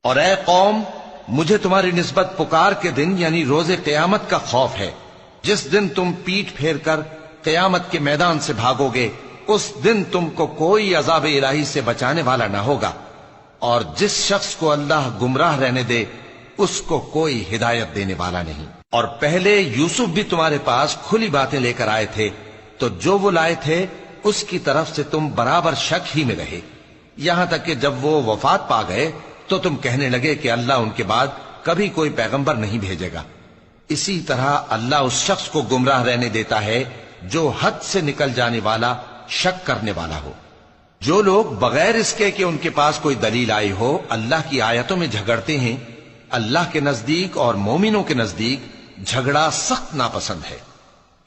اور اے قوم، مجھے تمہاری نسبت پکار کے دن یعنی روز قیامت کا خوف ہے، جس دن تم پیٹھ پھیر کر قیامت کے میدان سے بھاگو گے، اس دن تم کو کوئی عذاب الہی سے بچانے والا نہ ہوگا، اور جس شخص کو اللہ گمراہ رہنے دے اس کو کوئی ہدایت دینے والا نہیں۔ اور پہلے یوسف بھی تمہارے پاس کھلی باتیں لے کر آئے تھے، تو جو وہ لائے تھے اس کی طرف سے تم برابر شک ہی میں رہے، یہاں تک کہ جب وہ وفات پا گئے تو تم کہنے لگے کہ اللہ ان کے بعد کبھی کوئی پیغمبر نہیں بھیجے گا۔ اسی طرح اللہ اس شخص کو گمراہ رہنے دیتا ہے جو حد سے نکل جانے والا، شک کرنے والا ہو۔ جو لوگ بغیر اس کے کہ ان کے پاس کوئی دلیل آئی ہو اللہ کی آیتوں میں جھگڑتے ہیں، اللہ کے نزدیک اور مومنوں کے نزدیک جھگڑا سخت ناپسند ہے۔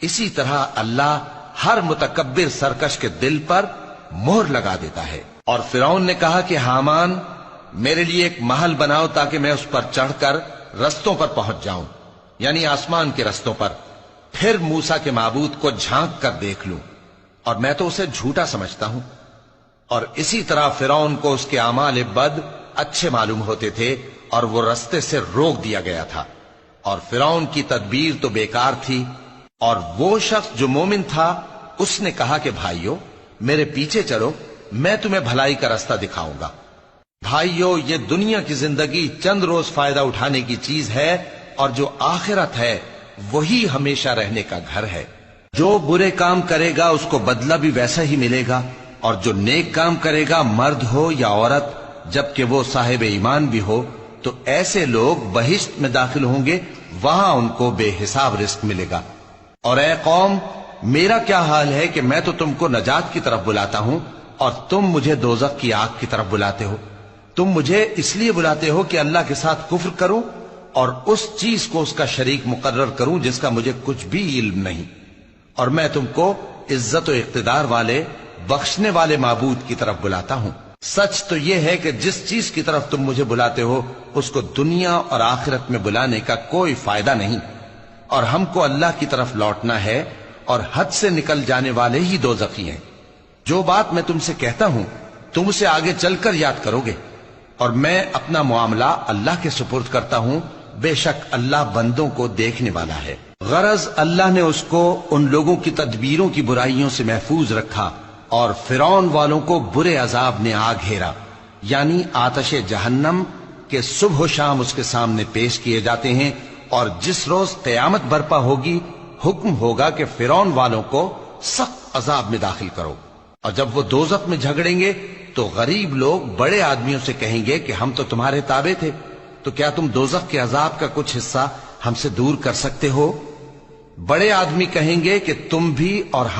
اسی طرح اللہ ہر متکبر سرکش کے دل پر مہر لگا دیتا ہے۔ اور فرعون نے کہا کہ حامان، میرے لیے ایک محل بناؤ تاکہ میں اس پر چڑھ کر رستوں پر پہنچ جاؤں، یعنی آسمان کے رستوں پر، پھر موسیٰ کے معبود کو جھانک کر دیکھ لوں، اور میں تو اسے جھوٹا سمجھتا ہوں۔ اور اسی طرح فرعون کو اس کے اعمال بد اچھے معلوم ہوتے تھے اور وہ رستے سے روک دیا گیا تھا، اور فرعون کی تدبیر تو بیکار تھی۔ اور وہ شخص جو مومن تھا اس نے کہا کہ بھائیو میرے پیچھے چلو، میں تمہیں بھلائی کا رستہ دکھاؤں گا۔ بھائیو، یہ دنیا کی زندگی چند روز فائدہ اٹھانے کی چیز ہے، اور جو آخرت ہے وہی ہمیشہ رہنے کا گھر ہے۔ جو برے کام کرے گا اس کو بدلہ بھی ویسا ہی ملے گا، اور جو نیک کام کرے گا مرد ہو یا عورت جبکہ وہ صاحب ایمان بھی ہو تو ایسے لوگ بہشت میں داخل ہوں گے، وہاں ان کو بے حساب رزق ملے گا۔ اور اے قوم، میرا کیا حال ہے کہ میں تو تم کو نجات کی طرف بلاتا ہوں اور تم مجھے دوزخ کی آگ کی طرف بلاتے ہو۔ تم مجھے اس لیے بلاتے ہو کہ اللہ کے ساتھ کفر کروں اور اس چیز کو اس کا شریک مقرر کروں جس کا مجھے کچھ بھی علم نہیں، اور میں تم کو عزت و اقتدار والے بخشنے والے معبود کی طرف بلاتا ہوں۔ سچ تو یہ ہے کہ جس چیز کی طرف تم مجھے بلاتے ہو اس کو دنیا اور آخرت میں بلانے کا کوئی فائدہ نہیں، اور ہم کو اللہ کی طرف لوٹنا ہے، اور حد سے نکل جانے والے ہی دوزخی ہیں۔ جو بات میں تم سے کہتا ہوں تم اسے آگے چل کر یاد کرو گے، اور میں اپنا معاملہ اللہ کے سپرد کرتا ہوں، بے شک اللہ بندوں کو دیکھنے والا ہے۔ غرض اللہ نے اس کو ان لوگوں کی تدبیروں کی برائیوں سے محفوظ رکھا، اور فرعون والوں کو برے عذاب نے آ گھیرا، یعنی آتش جہنم کے صبح و شام اس کے سامنے پیش کیے جاتے ہیں، اور جس روز قیامت برپا ہوگی حکم ہوگا کہ فرعون والوں کو سخت عذاب میں داخل کرو۔ اور جب وہ دوزخ میں جھگڑیں گے تو غریب لوگ بڑے آدمیوں سے کہیں گے کہ ہم تو تمہارے تابع تھے، تو کیا تم دوزخ کے عذاب کا کچھ حصہ ہم سے دور کر سکتے ہو؟ بڑے آدمی کہیں گے کہ تم بھی اور ہم